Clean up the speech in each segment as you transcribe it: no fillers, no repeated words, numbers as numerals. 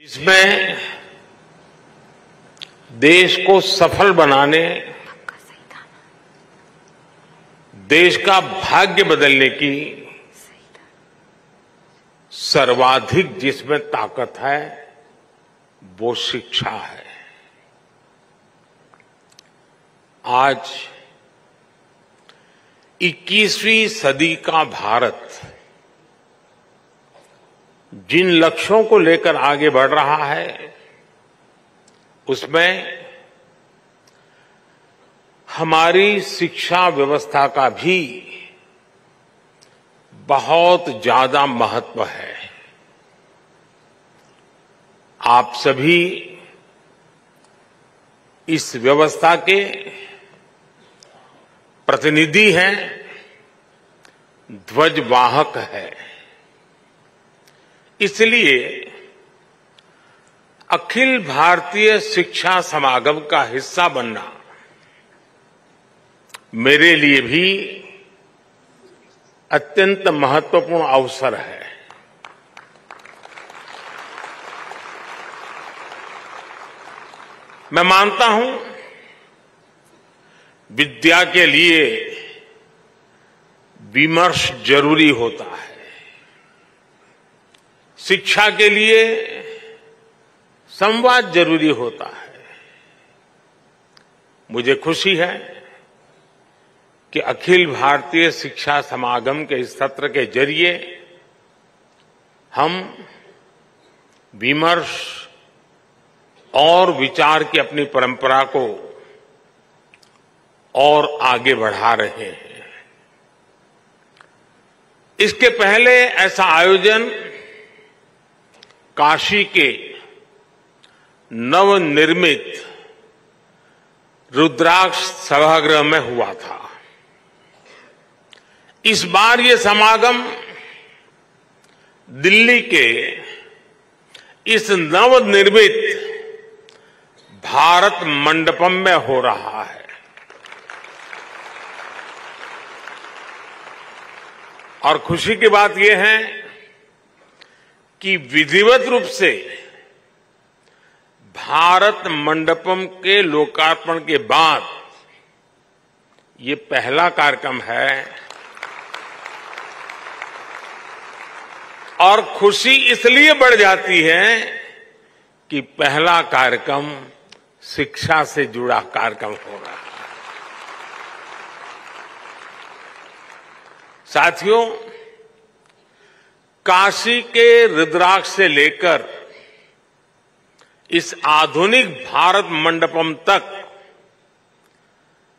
जिसमें देश को सफल बनाने, देश का भाग्य बदलने की सर्वाधिक जिसमें ताकत है वो शिक्षा है। आज 21वीं सदी का भारत जिन लक्ष्यों को लेकर आगे बढ़ रहा है उसमें हमारी शिक्षा व्यवस्था का भी बहुत ज्यादा महत्व है। आप सभी इस व्यवस्था के प्रतिनिधि हैं, ध्वजवाहक हैं। इसलिए अखिल भारतीय शिक्षा समागम का हिस्सा बनना मेरे लिए भी अत्यंत महत्वपूर्ण अवसर है। मैं मानता हूं विद्या के लिए विमर्श जरूरी होता है, शिक्षा के लिए संवाद जरूरी होता है। मुझे खुशी है कि अखिल भारतीय शिक्षा समागम के इस सत्र के जरिए हम विमर्श और विचार की अपनी परंपरा को और आगे बढ़ा रहे हैं। इसके पहले ऐसा आयोजन काशी के नवनिर्मित रुद्राक्ष सभागृह में हुआ था। इस बार ये समागम दिल्ली के इस नवनिर्मित भारत मंडपम में हो रहा है और खुशी की बात यह है कि विधिवत रूप से भारत मंडपम के लोकार्पण के बाद ये पहला कार्यक्रम है और खुशी इसलिए बढ़ जाती है कि पहला कार्यक्रम शिक्षा से जुड़ा कार्यक्रम हो रहा है। साथियों, काशी के रुद्राक्ष से लेकर इस आधुनिक भारत मंडपम तक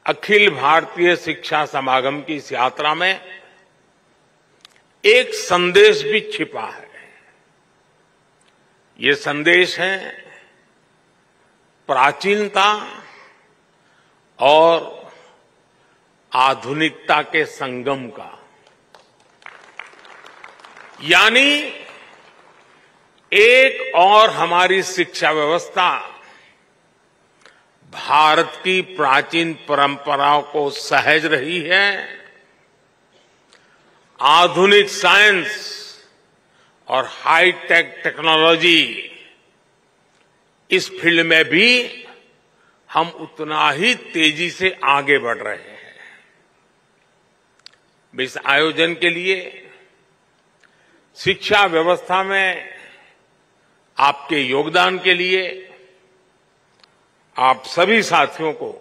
अखिल भारतीय शिक्षा समागम की इस यात्रा में एक संदेश भी छिपा है। ये संदेश है प्राचीनता और आधुनिकता के संगम का, यानी एक और हमारी शिक्षा व्यवस्था भारत की प्राचीन परंपराओं को सहज रही है, आधुनिक साइंस और हाईटेक टेक्नोलॉजी इस फील्ड में भी हम उतना ही तेजी से आगे बढ़ रहे हैं। इस आयोजन के लिए शिक्षा व्यवस्था में आपके योगदान के लिए आप सभी साथियों को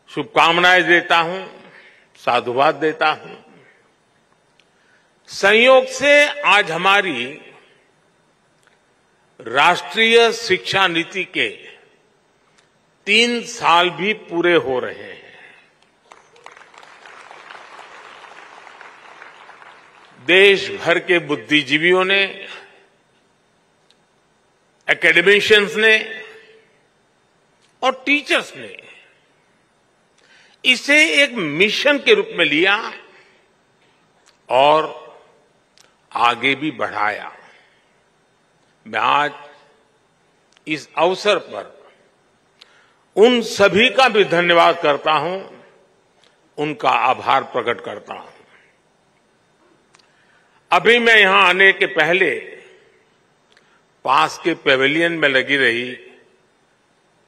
शुभकामनाएं देता हूं, साधुवाद देता हूं। संयोग से आज हमारी राष्ट्रीय शिक्षा नीति के 3 साल भी पूरे हो रहे हैं। देश भर के बुद्धिजीवियों ने, एकेडमिशियंस ने और टीचर्स ने इसे एक मिशन के रूप में लिया और आगे भी बढ़ाया। मैं आज इस अवसर पर उन सभी का भी धन्यवाद करता हूं, उनका आभार प्रकट करता हूं। अभी मैं यहां आने के पहले पास के पेविलियन में लगी रही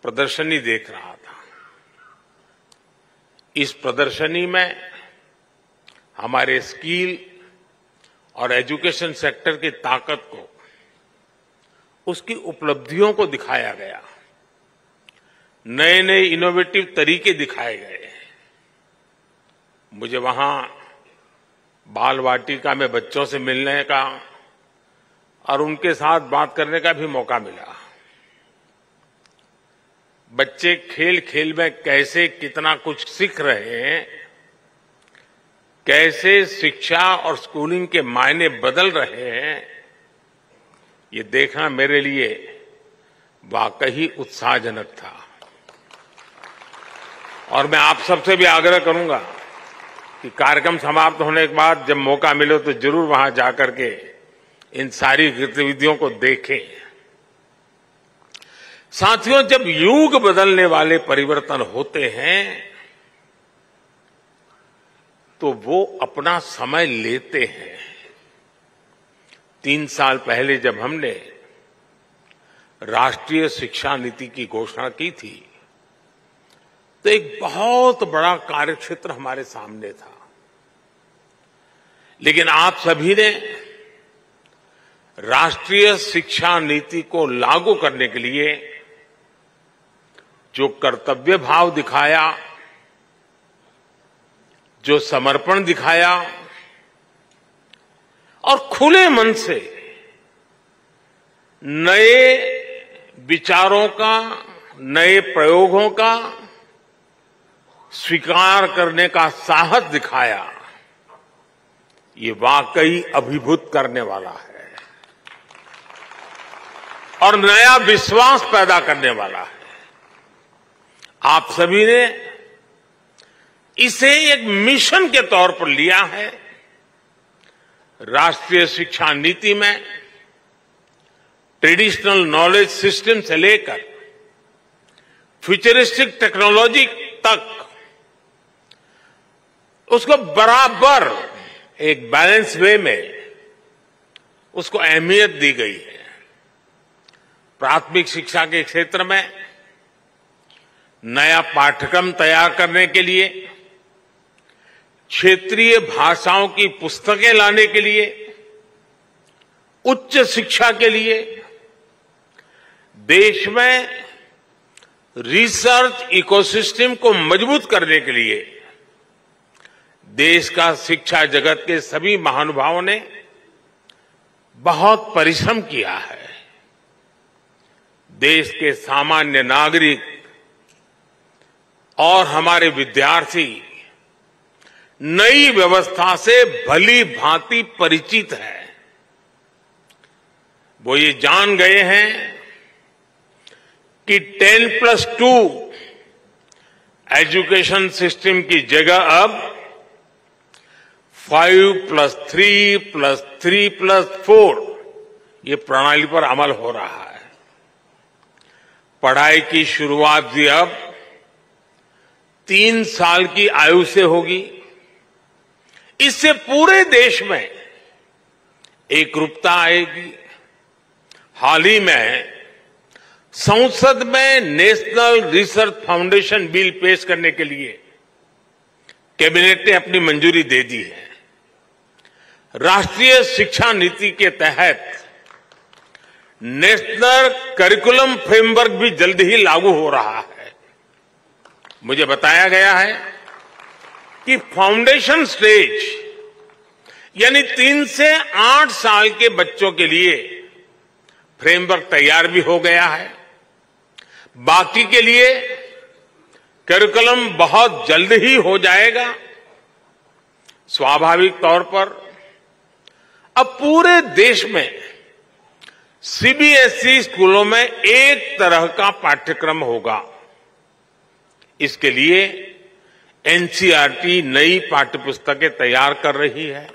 प्रदर्शनी देख रहा था। इस प्रदर्शनी में हमारे स्किल और एजुकेशन सेक्टर की ताकत को, उसकी उपलब्धियों को दिखाया गया, नए नए इनोवेटिव तरीके दिखाए गए। मुझे वहां बाल वाटिका में बच्चों से मिलने का और उनके साथ बात करने का भी मौका मिला। बच्चे खेल खेल में कैसे कितना कुछ सीख रहे हैं, कैसे शिक्षा और स्कूलिंग के मायने बदल रहे हैं, ये देखना मेरे लिए वाकई उत्साहजनक था। और मैं आप सबसे भी आग्रह करूंगा कि कार्यक्रम समाप्त होने के बाद जब मौका मिले तो जरूर वहां जाकर के इन सारी गतिविधियों को देखें। साथियों, जब युग बदलने वाले परिवर्तन होते हैं तो वो अपना समय लेते हैं। 3 साल पहले जब हमने राष्ट्रीय शिक्षा नीति की घोषणा की थी तो एक बहुत बड़ा कार्यक्षेत्र हमारे सामने था, लेकिन आप सभी ने राष्ट्रीय शिक्षा नीति को लागू करने के लिए जो कर्तव्य भाव दिखाया, जो समर्पण दिखाया और खुले मन से नए विचारों का, नए प्रयोगों का स्वीकार करने का साहस दिखाया, ये वाकई अभिभूत करने वाला है और नया विश्वास पैदा करने वाला है। आप सभी ने इसे एक मिशन के तौर पर लिया है। राष्ट्रीय शिक्षा नीति में ट्रेडिशनल नॉलेज सिस्टम से लेकर फ्यूचरिस्टिक टेक्नोलॉजी तक उसको बराबर एक बैलेंस वे में उसको अहमियत दी गई है। प्राथमिक शिक्षा के क्षेत्र में नया पाठ्यक्रम तैयार करने के लिए, क्षेत्रीय भाषाओं की पुस्तकें लाने के लिए, उच्च शिक्षा के लिए, देश में रिसर्च इकोसिस्टम को मजबूत करने के लिए देश का शिक्षा जगत के सभी महानुभावों ने बहुत परिश्रम किया है। देश के सामान्य नागरिक और हमारे विद्यार्थी नई व्यवस्था से भली भांति परिचित है। वो ये जान गए हैं कि 10+2 एजुकेशन सिस्टम की जगह अब 5+3+3+4 ये प्रणाली पर अमल हो रहा है। पढ़ाई की शुरुआत भी अब 3 साल की आयु से होगी। इससे पूरे देश में एकरूपता आएगी। हाल ही में संसद में नेशनल रिसर्च फाउंडेशन बिल पेश करने के लिए कैबिनेट ने अपनी मंजूरी दे दी है। राष्ट्रीय शिक्षा नीति के तहत नेशनल करिकुलम फ्रेमवर्क भी जल्द ही लागू हो रहा है। मुझे बताया गया है कि फाउंडेशन स्टेज यानी 3 से 8 साल के बच्चों के लिए फ्रेमवर्क तैयार भी हो गया है। बाकी के लिए करिकुलम बहुत जल्द ही हो जाएगा। स्वाभाविक तौर पर अब पूरे देश में सीबीएसई स्कूलों में एक तरह का पाठ्यक्रम होगा। इसके लिए एनसीईआरटी नई पाठ्यपुस्तकें तैयार कर रही है।